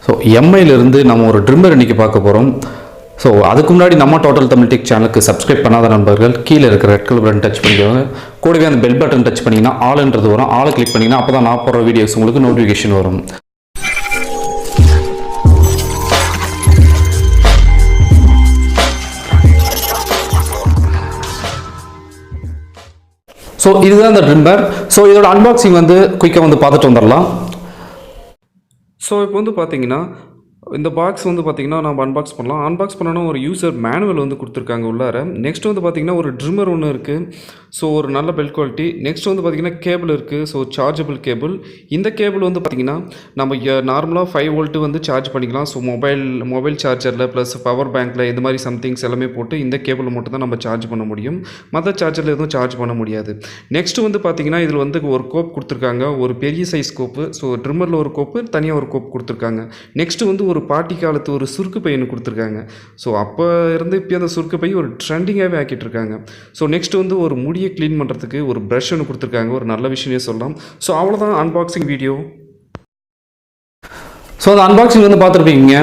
So எம்ஐயிலிருந்து நம்ம ஒரு trimmer இன்றைக்கி பார்க்க போகிறோம். ஸோ அதுக்கு முன்னாடி நம்ம டோட்டல் தமிழ் டெக் சேனலுக்கு சப்ஸ்கிரைப் பண்ணாத நண்பர்கள் கீழே இருக்கிற ரெட் கலர் பட்டன் டச் பண்ணிக்கோங்க. கூடவே அந்த பெல் பட்டன் டச் பண்ணிங்கன்னா ஆல்ன்றது வரும். ஆளை கிளிக் பண்ணிங்கன்னா அப்போ தான் நான் போடுற வீடியோஸ் உங்களுக்கு நோட்டிஃபிகேஷன் வரும். ஸோ இதுதான் இந்த ட்ரிம்மர். ஸோ இதோட அன்பாக்சிங் வந்து குயிக்காக வந்து பார்த்துட்டு வந்துடலாம். ஸோ இப்போ வந்து பார்த்தீங்கன்னா இந்த பாக்ஸ் வந்து பார்த்தீங்கன்னா நம்ம அன்பாக்ஸ் பண்ணலாம். அன்பாக்ஸ் பண்ணோன்னா ஒரு யூசர் மேனுவல் வந்து கொடுத்துருக்காங்க உள்ளார. நெக்ஸ்ட் வந்து பார்த்தீங்கன்னா ஒரு ட்ரிம்மர் ஒன்று இருக்குது. ஸோ ஒரு நல்ல பெல்ட் குவாலிட்டி. நெக்ஸ்ட் வந்து பார்த்தீங்கன்னா கேபிள் இருக்குது. So chargeable cable. இந்த கேபிள் வந்து பார்த்தீங்கன்னா நம்ம நார்மலாக 5 வோல்ட் வந்து சார்ஜ் பண்ணிக்கலாம். ஸோ மொபைல் சார்ஜரில் ப்ளஸ் பவர் பேங்க்கில் இந்த மாதிரி சம்திங்ஸ் எல்லாமே போட்டு இந்த கேபிள் மட்டும் தான் நம்ம சார்ஜ் பண்ண முடியும். மற்ற சார்ஜரில் எதுவும் சார்ஜ் பண்ண முடியாது. நெக்ஸ்ட் வந்து பார்த்தீங்கன்னா இதில் வந்து ஒரு கோப் கொடுத்துருக்காங்க. ஒரு பெரிய சைஸ் கோப்பு. ஸோ ட்ரிம்மரில் ஒரு கோப்பு, தனியாக ஒரு கோப் கொடுத்துருக்காங்க. நெக்ஸ்ட் வந்து ஒரு பாட்டி காலத்து ஒரு சுருக்கு பையனு கொடுத்துருக்காங்க. ஸோ அப்போ இருந்து இப்போ அந்த சுருக்கு பை ஒரு ட்ரெண்டிங்காகவே ஆக்கிட்டு இருக்காங்க. ஸோ நெக்ஸ்ட் வந்து ஒரு முடியை க்ளீன் பண்ணுறதுக்கு ஒரு ப்ரஷ் ஒன்று கொடுத்துருக்காங்க. ஒரு நல்ல விஷயமே சொல்லலாம். ஸோ அவ்வளோதான் அன்பாக்சிங் வீடியோ. ஸோ அந்த அன்பாக்சிங் வந்து பார்த்துருப்பீங்க.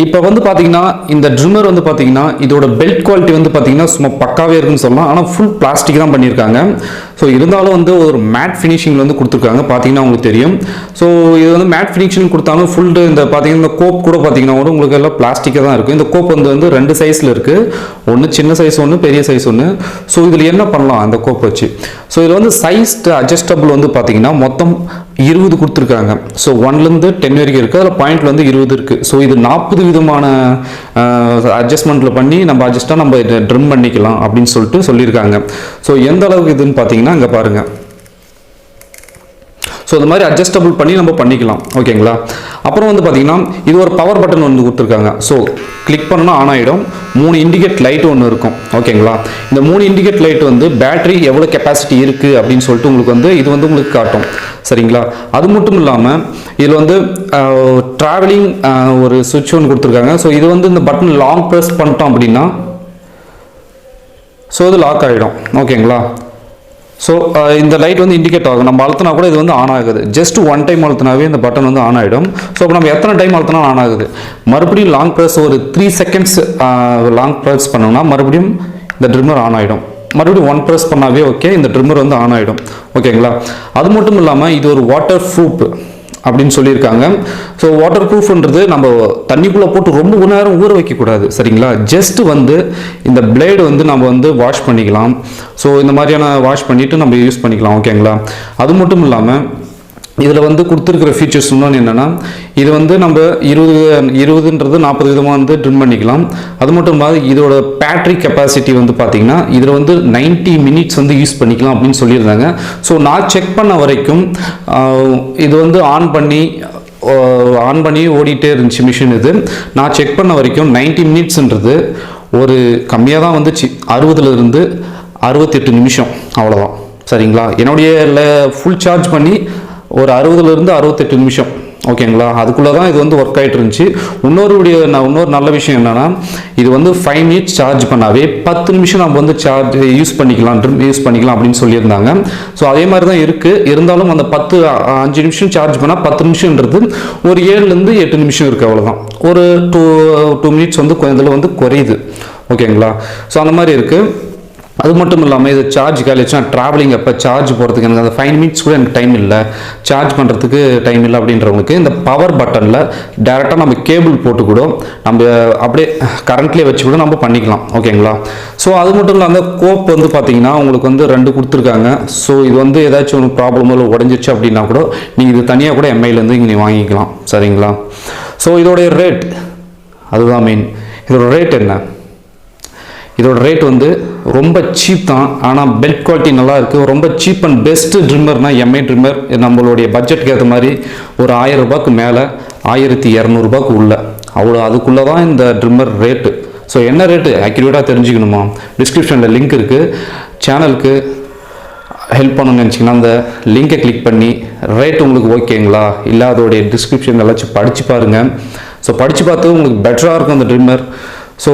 இப்போ வந்து பார்த்தீங்கன்னா இந்த ட்ரிம்மர் வந்து பார்த்தீங்கன்னா இதோட பெல்ட் குவாலிட்டி வந்து பார்த்தீங்கன்னா சும்மா பக்காவே இருக்குன்னு சொல்லலாம். ஆனால் ஃபுல் பிளாஸ்டிக் தான் பண்ணியிருக்காங்க. ஸோ இருந்தாலும் வந்து ஒரு மேட் ஃபினிஷிங் வந்து கொடுத்துருக்காங்க. பார்த்தீங்கன்னா உங்களுக்கு தெரியும். ஸோ இது வந்து மேட் ஃபினிஷிங் கொடுத்தாலும் ஃபுல் இந்த பார்த்தீங்கன்னா இந்த கோப் கூட பார்த்தீங்கன்னா கூட உங்களுக்கு எல்லாம் பிளாஸ்டிக்காக தான் இருக்கும். இந்த கோப் வந்து 2 சைஸில் இருக்குது. ஒன்று சின்ன சைஸ் ஒன்று, பெரிய சைஸ் ஒன்று. ஸோ இதில் என்ன பண்ணலாம் அந்த கோப் வச்சு? ஸோ இதில் வந்து சைஸ் அட்ஜஸ்டபிள் வந்து பார்த்தீங்கன்னா மொத்தம் 20 கொடுத்துருக்காங்க. ஸோ 1லேருந்து 10 வரைக்கும் இருக்குது. அதில் பாயிண்ட்ல வந்து 20 இருக்குது. ஸோ இது 40 விதமான அட்ஜஸ்ட்மெண்ட்டில் பண்ணி நம்ம அட்ஜஸ்ட்டாக நம்ம இதை ட்ரிம் பண்ணிக்கலாம் அப்படின்னு சொல்லியிருக்காங்க. ஸோ எந்த அளவுக்கு இதுன்னு பார்த்தீங்கன்னா இங்கே பாருங்கள். ஸோ இந்த மாதிரி அட்ஜஸ்டபிள் பண்ணி நம்ம பண்ணிக்கலாம். ஓகேங்களா? அப்புறம் வந்து பார்த்தீங்கன்னா இது ஒரு பவர் பட்டன் வந்து கொடுத்துருக்காங்க. ஸோ கிளிக் பண்ணால் ஆன் ஆகிடும். 3 இண்டிகேட் லைட் ஒன்று இருக்கும். ஓகேங்களா? இந்த 3 இண்டிகேட் லைட் வந்து பேட்டரி எவ்வளோ கெப்பாசிட்டி இருக்குது அப்படின்னு சொல்லிட்டு உங்களுக்கு வந்து இது வந்து உங்களுக்கு காட்டும். சரிங்களா? அது மட்டும் இல்லாமல் இதில் வந்து ட்ராவலிங் ஒரு சுவிட்ச் ஒன்று கொடுத்துருக்காங்க. ஸோ இது வந்து இந்த பட்டன் லாங் ப்ரெஸ் பண்ணிட்டோம் அப்படின்னா ஸோ இது லாக் ஆகிடும். ஓகேங்களா? ஸோ இந்த லைட் வந்து இண்டிகேட் ஆகும். நம்ம அழுத்தினா கூட இது வந்து ஆன் ஆகுது. ஜஸ்ட் 1 டைம் அழுத்தினாவே இந்த பட்டன் வந்து ஆன் ஆகிடும். ஸோ இப்போ நம்ம எத்தனை டைம் அழுத்தினா ஆன் ஆகுது. மறுபடியும் லாங் ப்ரெஸ் ஒரு 3 செகண்ட்ஸ் லாங் ப்ரெஸ் பண்ணோம்னா மறுபடியும் இந்த ட்ரிம்மர் ஆன் ஆகிடும். மறுபடியும் 1 ப்ரெஸ் பண்ணாவே ஓகே இந்த ட்ரிம்மர் வந்து ஆன் ஆகிடும். ஓகேங்களா? அது மட்டும் இல்லாமல் இது ஒரு வாட்டர் ப்ரூஃப் அப்படின்னு சொல்லியிருக்காங்க. ஸோ வாட்டர் ப்ரூஃப்ன்றது நம்ம தண்ணிக்குள்ளே போட்டு ரொம்ப நேரம் ஊற வைக்கக்கூடாது. சரிங்களா? ஜஸ்ட் வந்து இந்த பிளேடு வந்து நம்ம வந்து வாஷ் பண்ணிக்கலாம். ஸோ இந்த மாதிரியான வாஷ் பண்ணிவிட்டு நம்ம யூஸ் பண்ணிக்கலாம். ஓகேங்களா? அது மட்டும் இல்லாமல் இதில் வந்து கொடுத்துருக்கிற ஃபீச்சர்ஸ் இன்னொன்று என்னென்னா இது வந்து நம்ம 20ன்றது 40 விதமாக வந்து ட்ரிம் பண்ணிக்கலாம். அது மட்டும் இல்லாமல் இதோட பேட்டரி கெப்பாசிட்டி வந்து பார்த்திங்கன்னா இதில் வந்து 90 மினிட்ஸ் வந்து யூஸ் பண்ணிக்கலாம் அப்படின்னு சொல்லியிருந்தாங்க. ஸோ நான் செக் பண்ண வரைக்கும் இது வந்து ஆன் பண்ணி ஓடிட்டே இருந்துச்சு மிஷின். இது நான் செக் பண்ண வரைக்கும் 90 மினிட்ஸ்ன்றது ஒரு கம்மியாக தான் வந்துச்சு. 60லேருந்து 68 நிமிஷம் அவ்வளோதான். சரிங்களா? என்னுடைய ஃபுல் சார்ஜ் பண்ணி ஒரு 60லேருந்து 68 நிமிஷம். ஓகேங்களா? அதுக்குள்ளே தான் இது வந்து ஒர்க் ஆகிட்டு இருந்துச்சு. இன்னொரு நல்ல விஷயம் என்னென்னா இது வந்து 5 மினிட்ஸ் சார்ஜ் பண்ணாவே 10 நிமிஷம் நம்ம வந்து யூஸ் பண்ணிக்கலாம் அப்படின்னு சொல்லியிருந்தாங்க. ஸோ அதே மாதிரி தான் இருக்குது. இருந்தாலும் அந்த 5 நிமிஷம் சார்ஜ் பண்ணால் 10 நிமிஷம்ன்றது ஒரு 7லேருந்து 8 நிமிஷம் இருக்குது. அவ்வளோதான். ஒரு 2 மினிட்ஸ் வந்து இதில் வந்து குறையுது. ஓகேங்களா? ஸோ அந்த மாதிரி இருக்குது. அது மட்டும் இல்லாமல் இது சார்ஜ் காலிச்சுன்னா ட்ராவலிங் அப்போ சார்ஜ் போகிறதுக்கு எனக்கு அந்த 5 மினிட்ஸ் கூட எனக்கு டைம் இல்லை, சார்ஜ் பண்ணுறதுக்கு டைம் இல்லை அப்படின்றவங்களுக்கு இந்த பவர் பட்டனில் டேரெக்டாக நம்ம கேபிள் போட்டு கூட நம்ம அப்படியே கரண்ட்லேயே வச்சு கூட நம்ம பண்ணிக்கலாம். ஓகேங்களா? ஸோ அது மட்டும் இல்லாமல் அந்த கோப் வந்து பார்த்திங்கன்னா உங்களுக்கு வந்து 2 கொடுத்துருக்காங்க. ஸோ இது வந்து ஏதாச்சும் ஒரு ப்ராப்ளம் உடஞ்சிச்சு அப்படின்னா கூட நீங்கள் இது தனியாக கூட எம்ஐலேருந்து இங்கே வாங்கிக்கலாம். சரிங்களா? ஸோ இதோடைய ரேட் அதுதான் மெயின். இதோட ரேட் என்ன? இதோட ரேட் வந்து ரொம்ப சீப் தான். ஆனால் பெல்ட் குவாலிட்டி நல்லா இருக்குது. ரொம்ப சீப் அண்ட் பெஸ்ட்டு ட்ரிம்மர்னால் எம்ஐ ட்ரிம்மர். நம்மளுடைய பட்ஜெட்டுக்கு ஏற்ற மாதிரி ஒரு 1000 ரூபாய்க்கு மேலே 1200 ரூபாய்க்கு உள்ள அதுக்குள்ளே தான் இந்த ட்ரிம்மர் ரேட்டு. ஸோ என்ன ரேட்டு ஆக்யூரேட்டாக தெரிஞ்சுக்கணுமா? டிஸ்கிரிப்ஷனில் லிங்க் இருக்குது. சேனலுக்கு ஹெல்ப் பண்ணணும்னு நினச்சிங்கன்னா அந்த லிங்கை கிளிக் பண்ணி ரேட் உங்களுக்கு ஓகேங்களா இல்லை அதோடைய டிஸ்கிரிப்ஷன் எல்லாச்சும் படித்து பாருங்கள். ஸோ படித்து பார்த்து உங்களுக்கு பெட்டராக இருக்கும் அந்த ட்ரிம்மர். ஸோ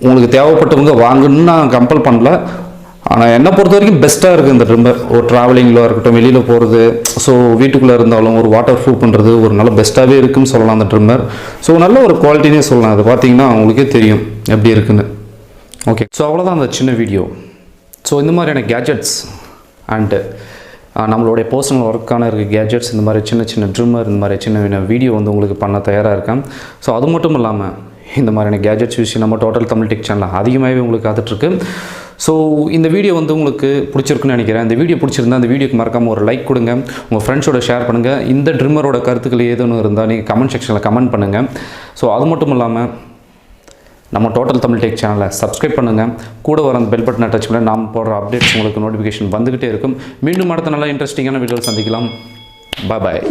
உங்களுக்கு தேவைப்பட்டவங்க வாங்கணும்னு நான் கம்பல் பண்ணல. ஆனால் என்னை பொறுத்த வரைக்கும் பெஸ்ட்டாக இருக்குது இந்த ட்ரிம்மர். ஒரு ட்ராவலிங்கில் இருக்கட்டும், வெளியில் போகிறது, ஸோ வீட்டுக்குள்ளே இருந்தாலும் ஒரு வாட்டர் ப்ரூஃப் பண்ணுறது ஒரு நல்ல பெஸ்ட்டாகவே இருக்குதுன்னு சொல்லலாம் அந்த ட்ரிம்மர். ஸோ நல்ல ஒரு குவாலிட்டினே சொல்லலாம். அது பார்த்தீங்கன்னா உங்களுக்கே தெரியும் எப்படி இருக்குன்னு. ஓகே, ஸோ அவ்வளோதான் அந்த சின்ன வீடியோ. ஸோ இந்த மாதிரியான கேஜெட்ஸ் அண்டு நம்மளுடைய பர்சனல் ஒர்க்கான இருக்க கேஜெட்ஸ், இந்த மாதிரி சின்ன சின்ன ட்ரிம்மர், இந்த மாதிரி சின்ன வீடியோ வந்து உங்களுக்கு பண்ண தயாராக இருக்கேன். ஸோ அது மட்டும் இல்லாமல் இந்த மாதிரியான கேஜெட்ஸ் விஷயம் நம்ம டோட்டல் தமிழ் டெக் சேனல் அதிகமாகவே உங்களுக்கு காத்துட்ருக்கு. ஸோ இந்த வீடியோ வந்து உங்களுக்கு பிடிச்சிருக்குன்னு நினைக்கிறேன். இந்த வீடியோ பிடிச்சிருந்தா அந்த வீடியோக்கு மறக்காமல் ஒரு லைக் கொடுங்க, உங்கள் ஃப்ரெண்ட்ஸோட ஷேர் பண்ணுங்கள். இந்த ட்ரிம்மரோட கருத்துக்கள் ஏதோன்னு இருந்தால் நீங்கள் கமெண்ட் செக்ஷனில் கமெண்ட் பண்ணுங்கள். ஸோ அது மட்டும் இல்லாமல் நம்ம டோட்டல் தமிழ் டெக் சேனலை சப்ஸ்கிரைப் பண்ணுங்கள். கூட வர அந்த பெல் பட்டனை டச் பண்ண நாம் போடுற அப்டேட்ஸ் உங்களுக்கு நோட்டிஃபிகேஷன் வந்துக்கிட்டே இருக்கும். மீண்டும் அடுத்த நல்ல இன்ட்ரெஸ்டிங்கான வீடியோவில் சந்திக்கலாம். பாய்.